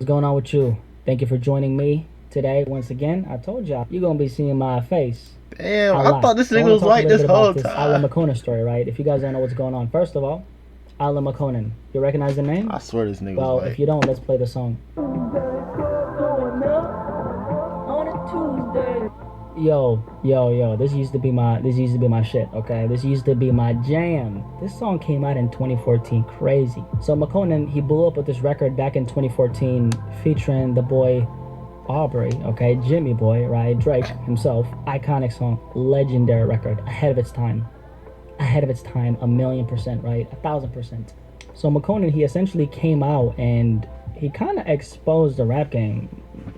What's going on with you? Thank you for joining me today. Once again, I told y'all, you're going to be seeing my face Damn, a I lot. thought this So I nigga want was to talk a white little this bit about whole this Isla time. Makona story, right? If you guys don't know what's going on, first of all, Isla Makonnen. You recognize the name? I swear this nigga was Well, if white. you don't, let's play the song. Yo, this used to be my shit, okay? This used to be my jam. This song came out in 2014, crazy. So McConan, he blew up with this record back in 2014 featuring the boy Aubrey, okay, Jimmy Boy, right? Drake himself. Iconic song, legendary record, ahead of its time. Ahead of its time, 1,000,000%, right? 1,000%. So McConan, he essentially came out and he kind of exposed the rap game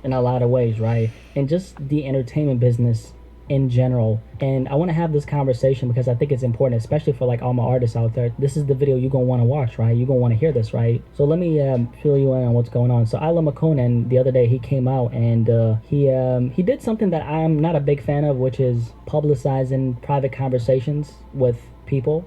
in a lot of ways, right? And just the entertainment business in general. And I want to have this conversation because I think it's important, especially for like all my artists out there. This is the video you're gonna want to watch, right? You're gonna want to hear this, right? So let me fill you in on what's going on. So Isla McConan, the other day, he came out and he did something that I'm not a big fan of, which is publicizing private conversations with people,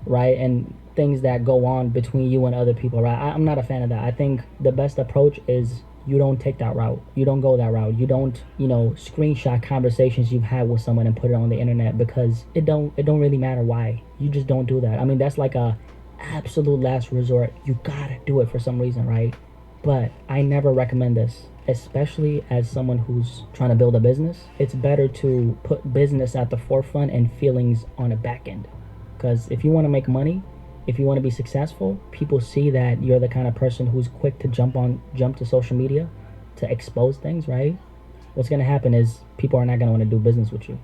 right? And things that go on between you and other people, right? I'm not a fan of that. I think the best approach is you don't take that route. You don't go that route. You don't, screenshot conversations you've had with someone and put it on the internet because it don't really matter why. You just don't do that. I mean, that's like a absolute last resort. You gotta do it for some reason, right? But I never recommend this, especially as someone who's trying to build a business. It's better to put business at the forefront and feelings on a back end. Because if you want to make money, if you want to be successful, people see that you're the kind of person who's quick to jump to social media to expose things, right? What's going to happen is people are not going to want to do business with you.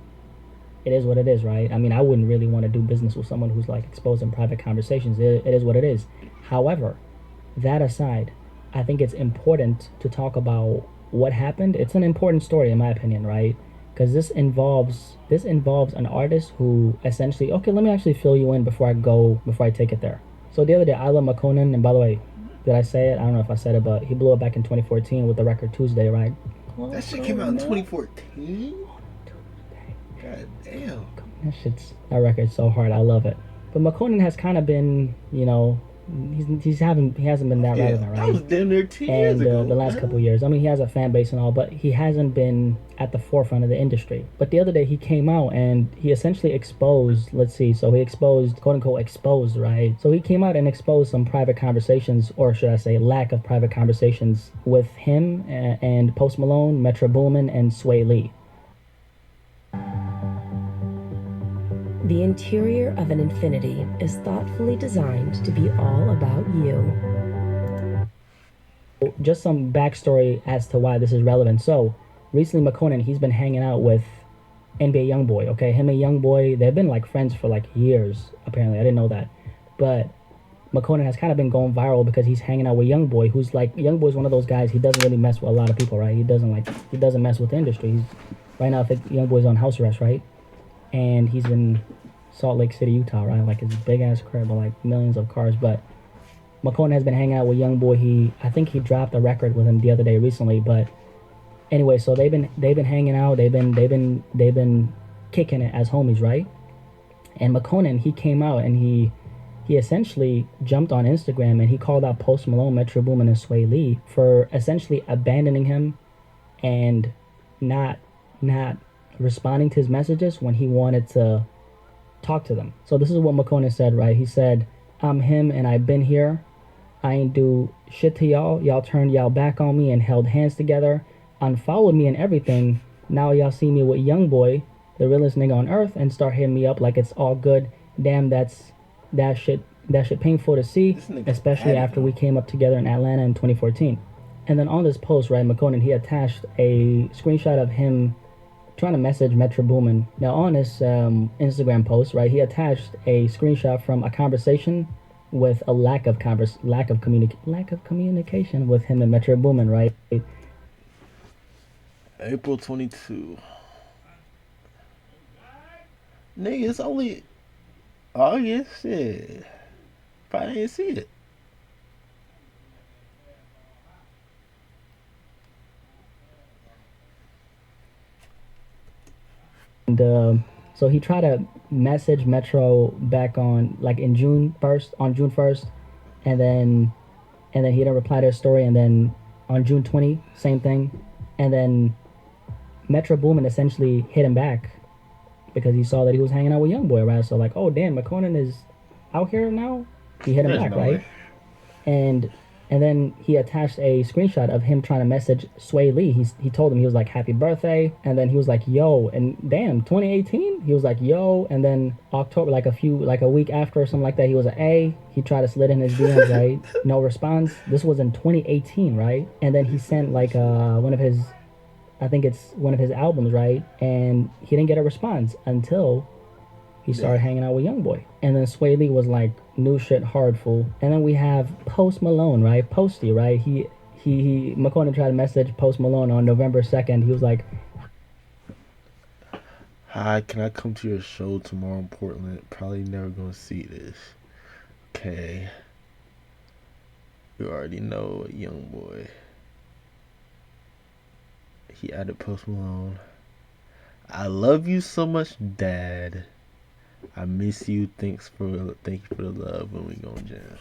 It is what it is, right? I mean, I wouldn't really want to do business with someone who's like exposing private conversations. It is what it is. However, that aside, I think it's important to talk about what happened. It's an important story in my opinion, right? Because this involves an artist who essentially, okay, let me actually fill you in before I take it there. So the other day, Isla McConan, and by the way, did I say it? I don't know if I said it, but he blew it back in 2014 with the record Tuesday, right? That shit came out in 2014? God damn. That record's so hard. I love it. But McConan has kind of been, he hasn't been that Yeah, relevant, that right? was damn near 10 years And ago, the last couple man. years, I mean, he has a fan base and all, but he hasn't been at the forefront of the industry. But the other day, he came out and he essentially exposed. Let's see, so he exposed, quote unquote, exposed, right? So he came out and exposed some private conversations, or should I say, lack of private conversations with him and Post Malone, Metro Boomin, and Sway Lee. The interior of an infinity is thoughtfully designed to be all about you. Just some backstory as to why this is relevant. So recently, McConan, he's been hanging out with NBA YoungBoy. Okay, him and YoungBoy, they've been like friends for like years. Apparently, I didn't know that, but McConan has kind of been going viral because he's hanging out with YoungBoy, who's like YoungBoy's one of those guys. He doesn't really mess with a lot of people, right? He doesn't mess with the industry. He's right now. I think YoungBoy's on house arrest, right? And he's in Salt Lake City, Utah, right? Like his big ass crib with like millions of cars, but McConan has been hanging out with Young Boy. I think he dropped a record with him the other day recently. But anyway, so they've been hanging out. They've been kicking it as homies, right? And McConan, he came out and he essentially jumped on Instagram and he called out Post Malone, Metro Boomin, and Sway Lee for essentially abandoning him and not not responding to his messages when he wanted to talk to them. So this is what McConan said, right? He said, "I'm him and I've been here. I ain't do shit to y'all. Y'all turned y'all back on me and held hands together, unfollowed me and everything. Now y'all see me with Young Boy, the realest nigga on earth, and start hitting me up like it's all good. Damn, that shit painful to see, This nigga especially added after him. we came up together in Atlanta in 2014." And then on this post, right, McConan, he attached a screenshot of him trying to message Metro Boomin. Now on this Instagram post, right, he attached a screenshot from a conversation with a lack of communication with him and Metro Boomin, right? April 22. Nigga, it's only August. Shit. Probably didn't see it. And so he tried to message Metro back on like in June 1st, and then he didn't reply to his story, and then on June 20, same thing. And then Metro Boomin essentially hit him back because he saw that he was hanging out with YoungBoy, right? So like, oh damn, McConan is out here now. He hit him There's back, no right? way. And then he attached a screenshot of him trying to message Sway Lee. He told him, he was like, happy birthday, and then he was like, yo, and damn, 2018, he was like, yo, and then October, like a week after or something like that, he was he tried to slid in his DMs, right? No response. This was in 2018, right? And then he sent like one of his, I think it's one of his albums, right? And he didn't get a response until he started hanging out with YoungBoy. And then Sway Lee was like, new shit hard, fool. And then we have Post Malone, right? Posty, right? He McConan tried to message Post Malone on November 2nd. He was like, Hi, can I come to your show tomorrow in Portland? Probably never gonna see this. Okay. You already know a young boy. He added Post Malone. I love you so much, Dad. I miss you. Thank you for the love when we gonna jam.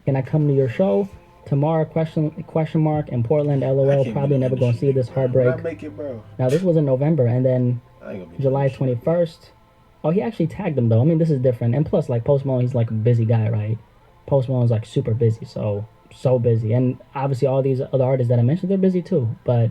can I come to your show tomorrow? Question mark in Portland, LOL. Probably never gonna see this heartbreak. Make it, bro. Now this was in November, and then I ain't gonna be July doing shit. 21st. Oh, he actually tagged him though. I mean, this is different. And plus, like Post Malone, he's like a busy guy, right? Post Malone's like super busy, so busy. And obviously, all these other artists that I mentioned, they're busy too. But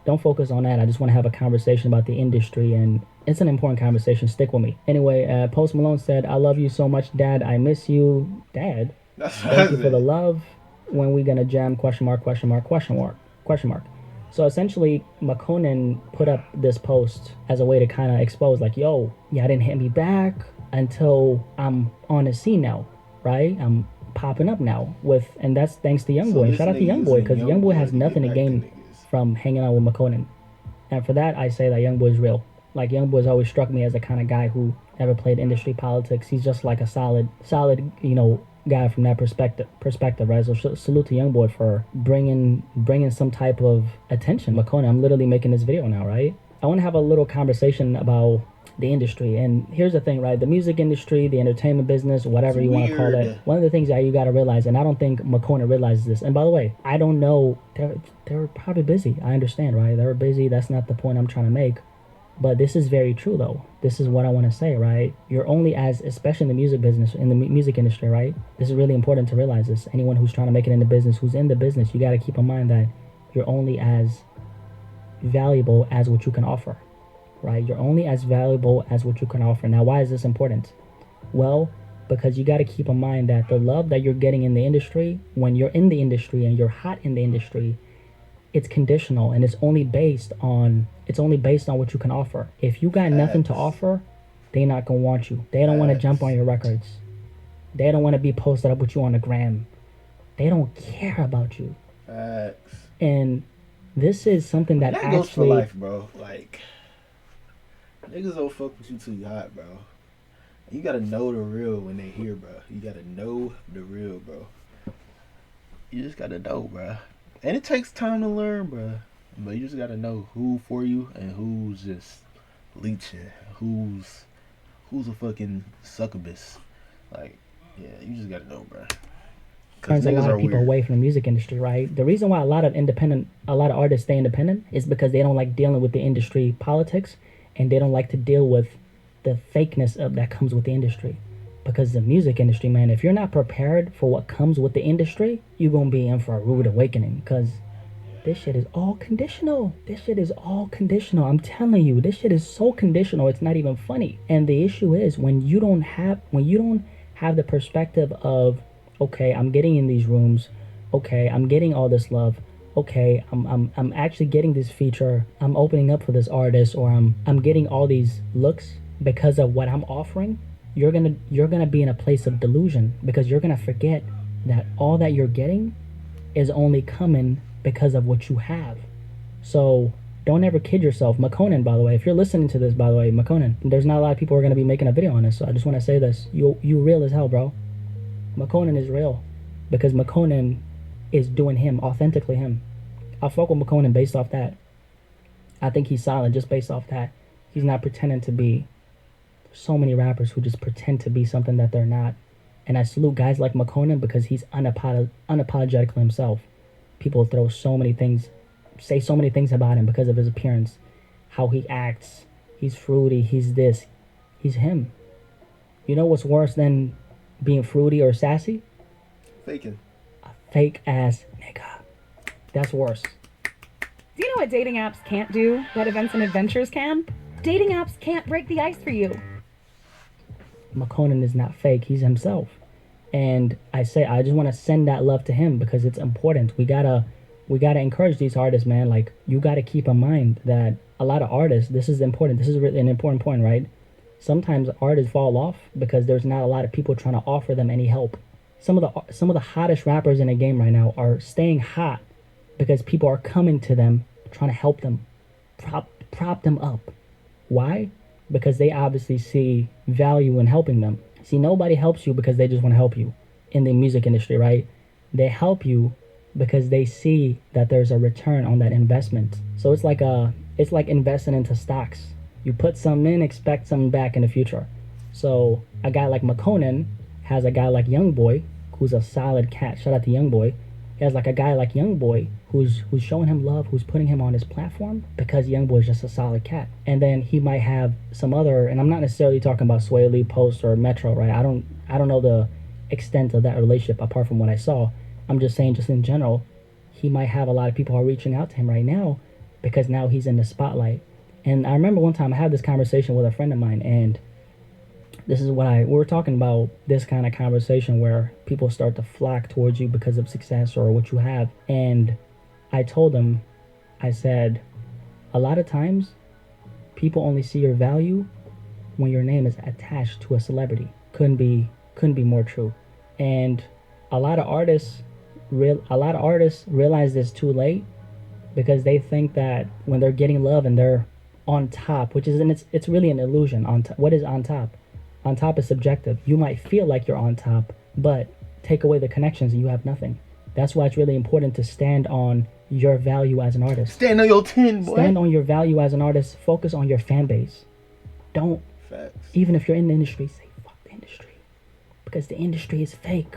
don't focus on that. I just want to have a conversation about the industry, and it's an important conversation. Stick with me. Anyway, Post Malone said, "I love you so much, Dad. I miss you, Dad. That's Thank you for the love. When we gonna jam? Question mark? Question mark? Question mark? Question mark." So essentially, McConan put up this post as a way to kind of expose, like, yo, yeah, I didn't hit me back until I'm on the scene now, right? I'm popping up now and that's thanks to YoungBoy. And shout out to YoungBoy because YoungBoy has nothing to gain from hanging out with McConan. And for that, I say that YoungBoy is real. Like YoungBoy's always struck me as the kind of guy who never played industry politics. He's just like a solid, guy from that perspective, right? So salute to YoungBoy for bringing some type of attention. McConan, I'm literally making this video now, right? I want to have a little conversation about the industry. And here's the thing, right? The music industry, the entertainment business, whatever you want to call it. One of the things that you got to realize, and I don't think McConan realizes this. And by the way, I don't know. They were probably busy. I understand, right? They were busy. That's not the point I'm trying to make. But this is very true, though. This is what I want to say, right? You're only especially in the music business, in the music industry, right? This is really important to realize this. Anyone who's trying to make it in the business, who's in the business, you got to keep in mind that you're only as valuable as what you can offer, right? You're only as valuable as what you can offer. Now, why is this important? Well, because you got to keep in mind that the love that you're getting in the industry, when you're in the industry and you're hot in the industry, it's conditional and it's only based on what you can offer. If you got nothing to offer, they not gonna want you. They don't want to jump on your records. They don't want to be posted up with you on the gram. They don't care about you. Facts. And this is something that That actually goes for life, bro. Like niggas don't fuck with you too hot, bro. You gotta know the real when they hear, bro. You gotta know the real, bro. You just gotta know, bro. And it takes time to learn, bro. But you just gotta know who for you and who's just leeching. Who's a fucking succubus. Like, yeah, you just gotta know, bro. turns a lot of people away from the music industry, right? The reason why a lot of artists stay independent is because they don't like dealing with the industry politics, and they don't like to deal with the fakeness that comes with the industry. Because the music industry, man, if you're not prepared for what comes with the industry, you're gonna be in for a rude awakening. Because this shit is all conditional. I'm telling you, this shit is so conditional. It's not even funny. And the issue is when you don't have the perspective of, okay, I'm getting in these rooms, okay, I'm getting all this love, okay, I'm actually getting this feature, I'm opening up for this artist, or I'm getting all these looks because of what I'm offering. You're gonna be in a place of delusion, because you're gonna forget that all that you're getting is only coming because of what you have. So don't ever kid yourself. McConan, by the way, if you're listening to this, by the way, McConan, there's not a lot of people who are gonna be making a video on this, so I just want to say this: you real as hell, bro. McConan is real, because McConan is doing him, authentically him. I fuck with McConan based off that. I think he's solid just based off that. He's not pretending to be. So many rappers who just pretend to be something that they're not. And I salute guys like McConan because he's unapologetically himself. people throw so many things, say so many things about him because of his appearance, how he acts. He's fruity, he's this, he's him. You know what's worse than being fruity or sassy? Faking. A fake ass nigga. That's worse. Do you know what dating apps can't do that Events and Adventures can? Dating apps can't break the ice for you. McConan is not fake, he's himself. And I just want to send that love to him because it's important. We gotta encourage these artists, man. Like, you gotta keep in mind that a lot of artists, this is important. This is really an important point, right? Sometimes artists fall off because there's not a lot of people trying to offer them any help. Some of the hottest rappers in the game right now are staying hot because people are coming to them trying to help them, prop them up. Why? Because they obviously see value in helping them. See, nobody helps you because they just want to help you in the music industry, right? They help you because they see that there's a return on that investment. So it's like investing into stocks. You put some in, expect something back in the future. So a guy like McConan has a guy like Youngboy, who's a solid cat. Shout out to Youngboy. He has like a guy like Youngboy who's showing him love, who's putting him on his platform because Youngboy's just a solid cat. And then he might have some other, and I'm not necessarily talking about Sway Lee, Post, or Metro, right? I don't know the extent of that relationship apart from what I saw. I'm just saying, just in general, he might have a lot of people who are reaching out to him right now because now he's in the spotlight. And I remember one time I had this conversation with a friend of mine, and this is what we were talking about, this kind of conversation where people start to flock towards you because of success or what you have. And I told him, I said, a lot of times people only see your value when your name is attached to a celebrity. Couldn't be more true. And a lot of artists realize this too late because they think that when they're getting love and they're on top, which is, and it's really an illusion. What is on top? On top is subjective. You might feel like you're on top, but take away the connections and you have nothing. That's why it's really important to stand on your value as an artist. Stand on your 10, boy. Stand on your value as an artist. Focus on your fan base. Don't, Facts. Even if you're in the industry, say fuck the industry, because the industry is fake.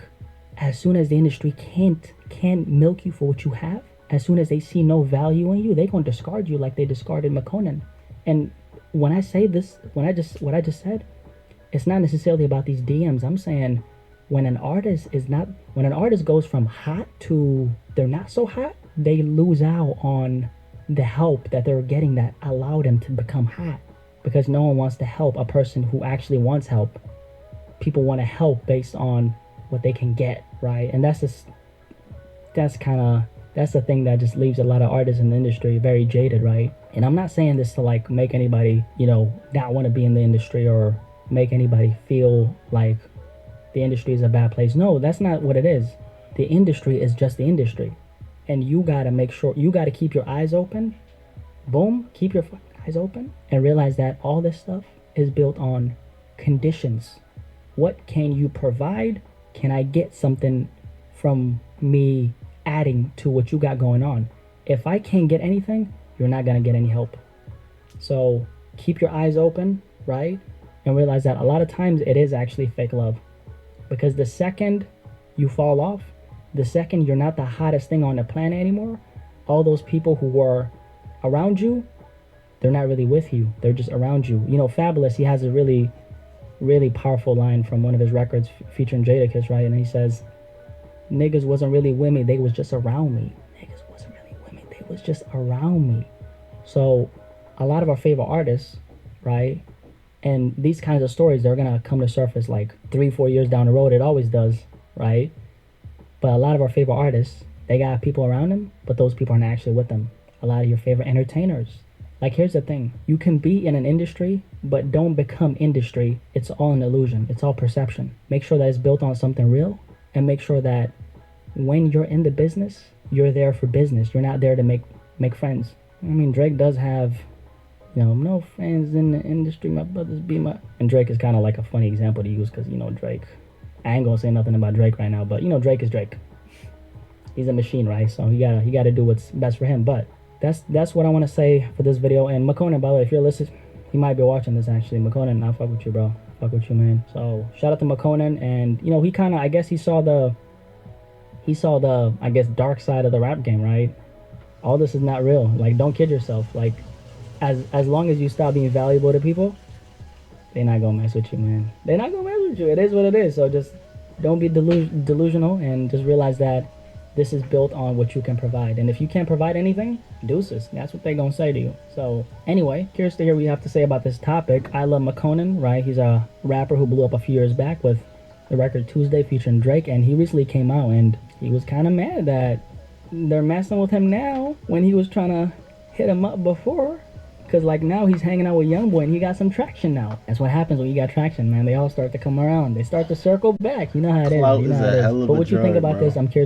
As soon as the industry can't milk you for what you have, as soon as they see no value in you, they gonna discard you like they discarded McConan. And when I say this, what I just said, it's not necessarily about these DMs. I'm saying when an artist goes from hot to they're not so hot, they lose out on the help that they're getting that allowed them to become hot. Because no one wants to help a person who actually wants help. People want to help based on what they can get, right? And that's the thing that just leaves a lot of artists in the industry very jaded, right? And I'm not saying this to like make anybody, not want to be in the industry or make anybody feel like the industry is a bad place. No, that's not what it is. The industry is just the industry. And you gotta make sure, you gotta keep your eyes open. Boom, keep your eyes open and realize that all this stuff is built on conditions. What can you provide? Can I get something from me adding to what you got going on? If I can't get anything, you're not gonna get any help. So keep your eyes open, right? And realize that a lot of times it is actually fake love. Because the second you fall off, the second you're not the hottest thing on the planet anymore, all those people who were around you, they're not really with you. They're just around you. Fabulous, he has a really, really powerful line from one of his records featuring Jadakiss, right? And he says, niggas wasn't really with me, they was just around me. Niggas wasn't really with me, they was just around me. So a lot of our favorite artists, right? And these kinds of stories, they're gonna come to surface like 3-4 years down the road. It always does, right? But a lot of our favorite artists, they got people around them, but those people aren't actually with them. A lot of your favorite entertainers. Like, here's the thing. You can be in an industry, but don't become industry. It's all an illusion. It's all perception. Make sure that it's built on something real, and make sure that when you're in the business, you're there for business. You're not there to make friends. I mean, Drake does have, no friends in the industry. My brothers be my... And Drake is kind of like a funny example to use because, Drake... I ain't gonna say nothing about Drake right now, but, Drake is Drake. He's a machine, right? So he gotta do what's best for him. But that's what I want to say for this video. And McConan, by the way, if you're listening, he might be watching this actually. McConan, I fuck with you, bro. Fuck with you, man. So shout out to McConan. And, he kind of... I guess he saw he saw the, I guess, dark side of the rap game, right? All this is not real. Like, don't kid yourself. Like, as long as you stop being valuable to people, they're not gonna mess with you, man. They're not gonna mess with you. It is what it is. So just don't be delusional, and just realize that this is built on what you can provide. And if you can't provide anything, deuces. That's what they're gonna say to you. So anyway, curious to hear what you have to say about this topic. I love McConan, right? He's a rapper who blew up a few years back with the record Tuesday featuring Drake, and he recently came out and he was kind of mad that they're messing with him now when he was trying to hit him up before. Because, like, now he's hanging out with Youngboy and he got some traction now. That's what happens when you got traction, man. They all start to come around. They start to circle back. You know how it is. Klout You know is how a it is. hell of But a what you think drug, about bro. this? I'm curious.